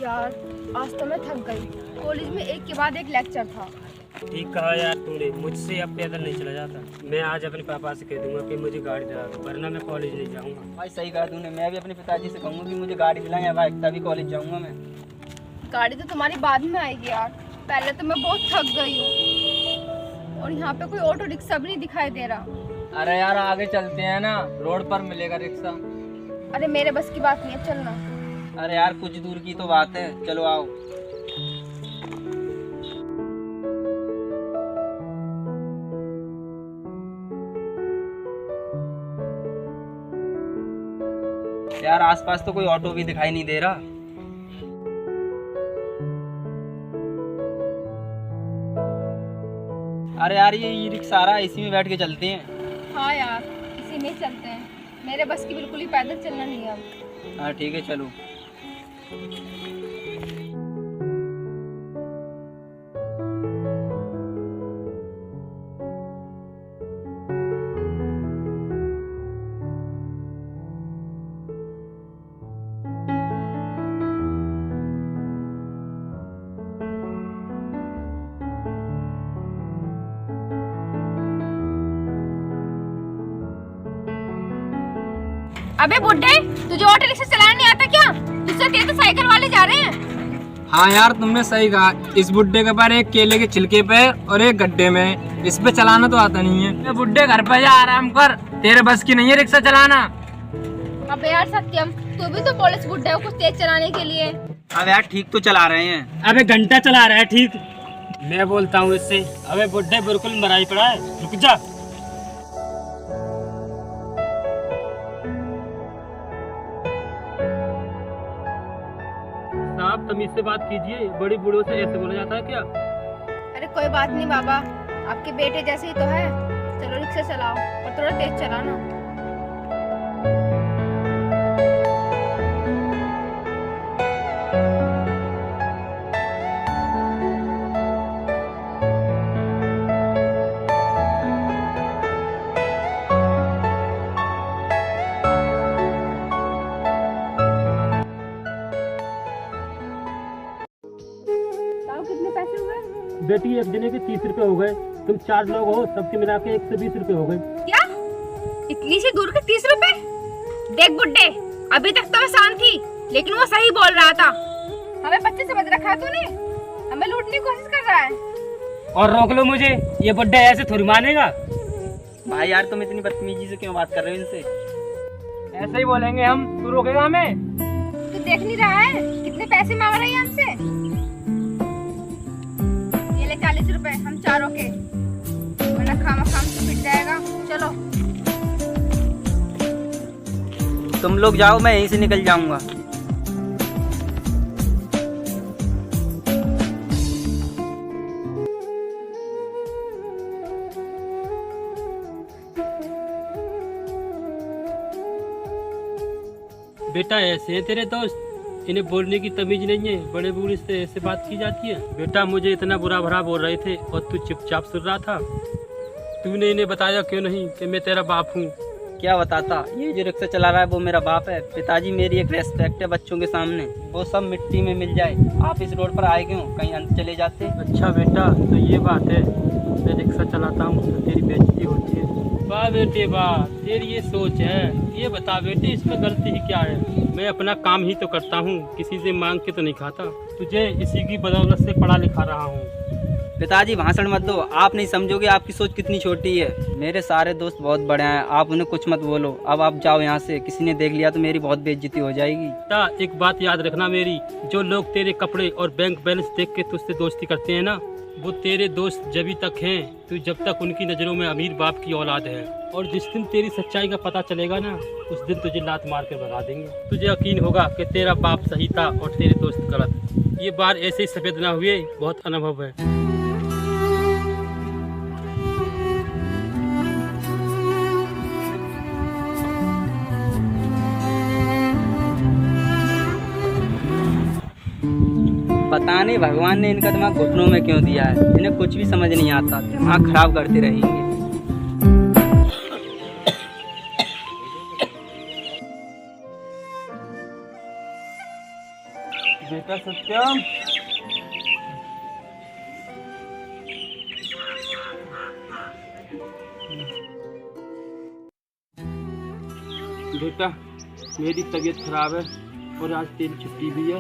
यार आज तो मैं थक गई। कॉलेज में एक के बाद एक लेक्चर था। ठीक कहा यार तूने, मुझसे अब पैदल नहीं चला जाता। मैं आज अपने पापा से कह दूंगा कि मुझे गाड़ी दिला दो, वरना मैं कॉलेज नहीं जाऊंगा। भाई सही कहा तूने, मैं भी अपने पिताजी से कहूँगा कि मुझे गाड़ी दिलाएं या बाइक, तभी कॉलेज जाऊंगा मैं। गाड़ी तो तुम्हारी बाद में आएगी यार, पहले तो मैं बहुत थक गई हूँ और यहाँ पे कोई ऑटो रिक्शा भी नहीं दिखाई दे रहा। अरे यार आगे चलते हैं ना, रोड पर मिलेगा रिक्शा। अरे मेरे बस की बात नहीं है, चलना। अरे यार कुछ दूर की तो बात है, चलो आओ। यार आसपास तो कोई ऑटो भी दिखाई नहीं दे रहा। अरे यार ये ई रिक्शा आ रहा है, इसी में बैठ के चलते हैं। हाँ यार इसी में चलते हैं, मेरे बस की बिल्कुल ही पैदल चलना नहीं है अब। हाँ ठीक है चलो। अबे बुड्ढे, तुझे ऑटो रिक्शा चलाना नहीं आता क्या? तुझसे तेज तो साइकिल वाले जा रहे हैं। हाँ यार तुमने सही कहा, इस बुड्ढे के पैर एक केले के छिलके पे और एक गड्ढे में, इस पे चलाना तो आता नहीं है। बुड्ढे घर पे जा आराम कर, तेरे बस की नहीं है रिक्शा चलाना। अबे यार सत्यम, तू भी तो पुलिस बुड्ढे को कुछ तेज चलाने के लिए। अब यार ठीक तो चला रहे हैं। अबे घंटा चला रहा है ठीक। मैं बोलता हूँ इससे, अबे बुड्ढे बिल्कुल मराई पड़ा है, रुक जा। साहब तमीज से बात कीजिए, बड़ी बूढ़ों से ऐसे बोला जाता है क्या? अरे कोई बात नहीं बाबा, आपके बेटे जैसे ही तो है। चलो रिक्शा चलाओ और थोड़ा तेज चलाना। कितने पैसे हुए? बेटी एक जने के 30 रुपए हो गए, तुम 4 लोग हो, सबके मिला के 120 रुपए हो गए। क्या? इतनी सी दूर के 30 रुपए? देख बुड्ढे, अभी तक तो मैं शांत थी, लेकिन वो सही बोल रहा था। हमें बच्चे समझ रखा है तूने, हमें लूटने की कोशिश कर रहा है। और रोक लो मुझे, ये बुड्ढा ऐसे थोड़ी मानेगा। भाई यार तुम इतनी बदतमीजी से क्यों बात कर रहे हो इनसे? ऐसे ही बोलेंगे हम, तू रोकेगा हमें? तू देख नहीं रहा है कितने पैसे मांग रही है हमसे? ये ले 40 रुपए हम चारों के, वरना खाम तो पिट जाएगा। चलो तुम लोग जाओ, मैं यहीं से निकल जाऊंगा। बेटा ऐसे है तेरे दोस्त, इन्हें बोलने की तमीज नहीं है, बड़े बूढ़े से ऐसे बात की जाती है। बेटा मुझे इतना बुरा भरा बोल रहे थे और तू चुपचाप सुन रहा था। तूने इन्हें बताया क्यों नहीं कि मैं तेरा बाप हूँ? क्या बताता, ये जो रिक्शा चला रहा है वो मेरा बाप है। पिताजी मेरी एक रेस्पेक्ट है बच्चों के सामने, वो सब मिट्टी में मिल जाए। आप इस रोड पर आए क्यों, कहीं अंत चले जाते? अच्छा बेटा तो ये बात है, मैं रिक्शा चलाता हूँ तो तेरी बेइज्जती होती है। वाह बेटे वाह, तेरी ये सोच है। ये बता बेटे इसमें गलती ही क्या है? मैं अपना काम ही तो करता हूँ, किसी से मांग के तो नहीं खाता। तुझे इसी की बदौलत से पढ़ा लिखा रहा हूँ। पिताजी भाषण मत दो, आप नहीं समझोगे आपकी सोच कितनी छोटी है। मेरे सारे दोस्त बहुत बड़े हैं, आप उन्हें कुछ मत बोलो। अब आप जाओ यहाँ से, किसी ने देख लिया तो मेरी बहुत बेइज्जती हो जाएगी। बेटा एक बात याद रखना मेरी, जो लोग तेरे कपड़े और बैंक बैलेंस देख के तुझसे दोस्ती करते हैं ना, वो तेरे दोस्त जब तक हैं तू जब तक उनकी नज़रों में अमीर बाप की औलाद है। और जिस दिन तेरी सच्चाई का पता चलेगा ना, उस दिन तुझे लात मार कर भगा देंगे। तुझे यकीन होगा कि तेरा बाप सही था और तेरे दोस्त गलत। ये बार ऐसे ही सफेद ना हुए, बहुत अनुभव है। पता नहीं भगवान ने इनका दिमाग घुटनों में क्यों दिया है, इन्हें कुछ भी समझ नहीं आता, दिमाग खराब करते रहेंगे। बेटा सत्यम, बेटा मेरी तबीयत खराब है और आज तेरी छुट्टी भी है।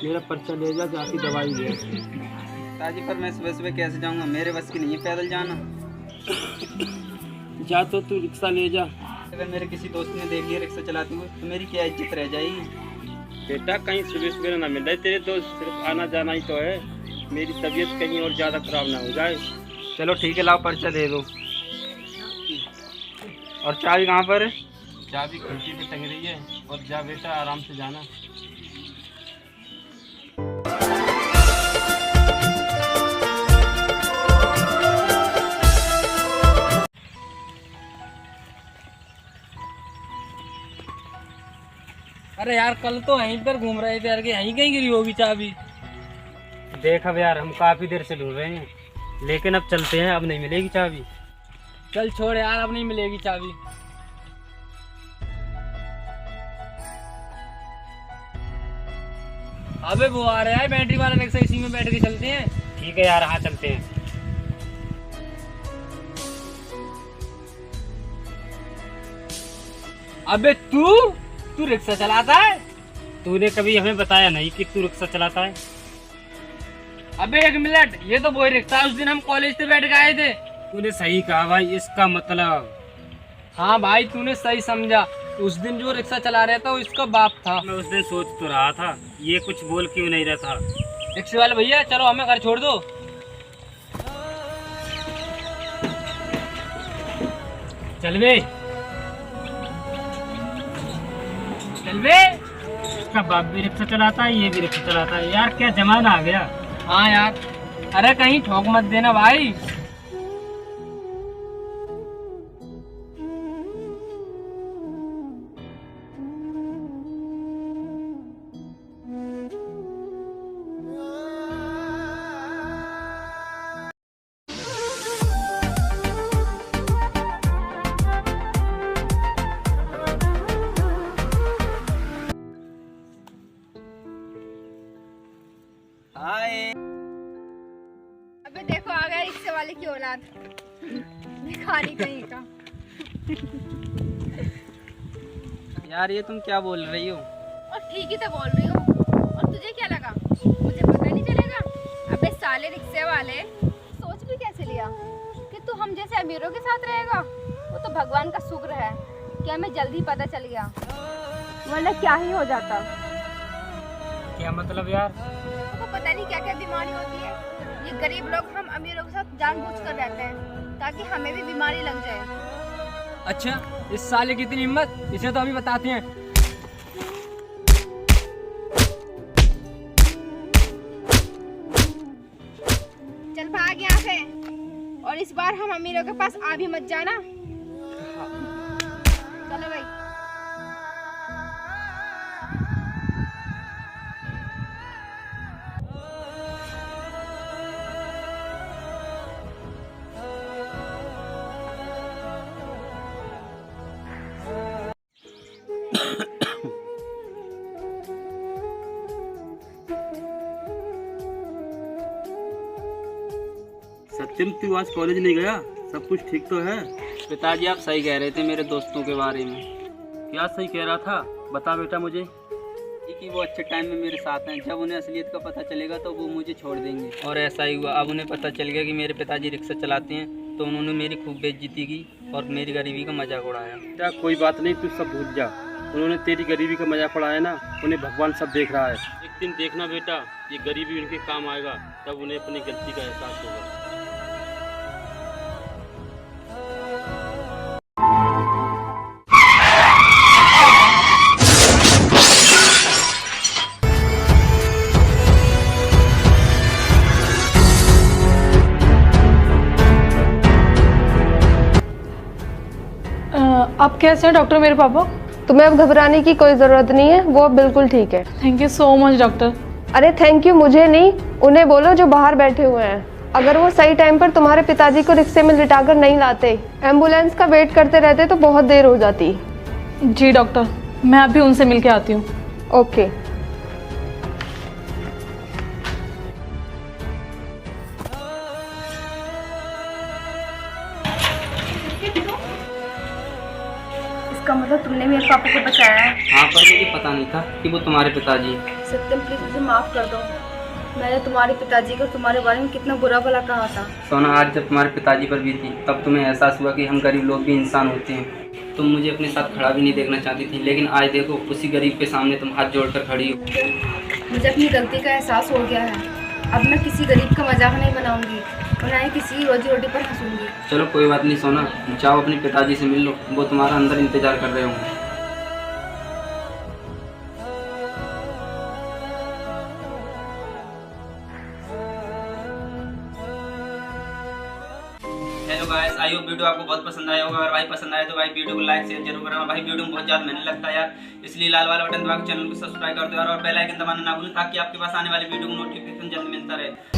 मेरा पर्चा ले जा, जाके दवाई ले। पिताजी पर मैं सुबह सुबह कैसे जाऊंगा, मेरे बस की नहीं है पैदल जाना। जा तो तू रिक्शा ले जा। अगर मेरे किसी दोस्त ने देख लिया रिक्शा चलाते हुए तो मेरी क्या इज्जत रह जाएगी। बेटा कहीं सुबह सुबह ना मिल रहे तेरे दोस्त, सिर्फ आना जाना ही तो है। मेरी तबीयत कहीं और ज़्यादा खराब ना हो जाए। चलो ठीक है, लाओ पर्चा दे दो। और चाबी कहाँ पर है? चाबी खिड़की पे टंग रही है। और जा बेटा, आराम से जाना। अरे यार कल तो यहीं पर घूम रहे थे यार, कि यहीं कहीं गिरी होगी चाबी। देख अब यार, हम काफ़ी देर से ढूंढ रहे हैं, लेकिन अब चलते हैं, अब नहीं मिलेगी चाबी। चल छोड़ यार, अब नहीं मिलेगी चाबी। अबे वो आ रहा है बैटरी वाला रिक्शा, इसी में बैठ के चलते हैं। ठीक है यार, हाँ चलते हैं। अबे तू रिक्शा चलाता है? तूने कभी हमें बताया नहीं कि तू रिक्शा चलाता है। अबे एक मिनट, ये तो वही रिक्शा उस दिन हम कॉलेज से बैठ के आए थे। तूने सही कहा भाई, इसका मतलब। हाँ भाई तूने सही समझा, उस दिन जो रिक्शा चला रहा था वो इसका बाप था। मैं उस दिन सोच तो रहा था, ये कुछ बोल क्यों नहीं रहा था। रिक्शे वाले भैया चलो हमें घर छोड़ दो। चल बे, चल बे। इसका बाप भी रिक्शा चलाता है, ये भी रिक्शा चलाता है। यार क्या जमाना आ गया। हाँ यार, अरे कहीं ठोक मत देना भाई। हाय। अबे देखो आ गया रिक्शे वाले की औलाद, भिखारी कहीं का। यार ये तुम क्या बोल रही हो? और ठीक ही तो बोल रही हूँ, और तुझे क्या लगा मुझे पता नहीं चलेगा? अबे साले रिक्शे वाले, सोच भी कैसे लिया कि तू हम जैसे अमीरों के साथ रहेगा? वो तो भगवान का शुक्र है कि हमें जल्दी पता चल गया, वरना क्या ही हो जाता। क्या मतलब यार? तो पता नहीं क्या क्या बीमारी होती है। ये गरीब लोग हम अमीरों के साथ जानबूझकर रहते हैं ताकि हमें भी बीमारी लग जाए। अच्छा, इस साले की इतनी हिम्मत, इसे तो अभी बताते हैं। चल भाग यहाँ से, और इस बार हम अमीरों के पास आ भी मत जाना। चलो भाई। सत्यम तू आज कॉलेज नहीं गया? सब कुछ ठीक तो है? पिताजी आप सही कह रहे थे मेरे दोस्तों के बारे में। क्या सही कह रहा था? बता बेटा मुझे। कि वो अच्छे टाइम में मेरे साथ हैं, जब उन्हें असलियत का पता चलेगा तो वो मुझे छोड़ देंगे। और ऐसा ही हुआ, अब उन्हें पता चल गया कि मेरे पिताजी रिक्शा चलाते हैं, तो उन्होंने मेरी खूब बेइज्जती की और मेरी गरीबी का मजाक उड़ाया। क्या कोई बात नहीं, तू सब भूल जा। उन्होंने तेरी गरीबी का मजाक उड़ाया ना, उन्हें भगवान सब देख रहा है। एक दिन देखना बेटा, ये गरीबी उनके काम आएगा, तब उन्हें अपनी गलती का एहसास होगा। आप कैसे हैं डॉक्टर? मेरे पापा? तुम्हें अब घबराने की कोई ज़रूरत नहीं है, वो अब बिल्कुल ठीक है। Thank you so much doctor. अरे थैंक यू मुझे नहीं, उन्हें बोलो जो बाहर बैठे हुए हैं। अगर वो सही टाइम पर तुम्हारे पिताजी को रिक्शे में लिटाकर नहीं लाते, एम्बुलेंस का वेट करते रहते तो बहुत देर हो जाती। जी डॉक्टर, मैं अभी उनसे मिल के आती हूँ। ओके। तुमने मेरे पापा को बचाया है। हाँ, पर मुझे पता नहीं था कि वो तुम्हारे पिताजी हैं। सत्यम प्लीज मुझे माफ कर दो। मैंने तुम्हारे पिताजी को तुम्हारे बारे में कितना बुरा भला कहा था। सोना, आज जब तुम्हारे पिताजी पर भी थी तब तुम्हें एहसास हुआ कि हम गरीब लोग भी इंसान होते हैं। तुम मुझे अपने साथ खड़ा भी नहीं देखना चाहती थी, लेकिन आज देखो उसी गरीब के सामने तुम हाथ जोड़कर खड़ी हो। मुझे अपनी गलती का एहसास हो गया है। अब मैं किसी गरीब का मजाक नहीं बनाऊंगी और ना ही किसी की रोजी रोटी पर हंसूंगी। चलो कोई बात नहीं सोना, जाओ अपने पिताजी से मिल लो, वो तुम्हारा अंदर इंतजार कर रहे होंगे। Hello guys, I hope video आपको बहुत पसंद आया होगा। अगर भाई पसंद आया तो भाई वीडियो को लाइक शेयर जरूर करना। भाई वीडियो में बहुत ज़्यादा मेहनत लगता है यार, इसलिए लाल वाला बटन दबा के चैनल को सब्सक्राइब कर दो और बेल आइकन दबाना ना भूलें ताकि आपके पास आने वाले वीडियो को नोटिफिकेशन जल्द मिलता रहे।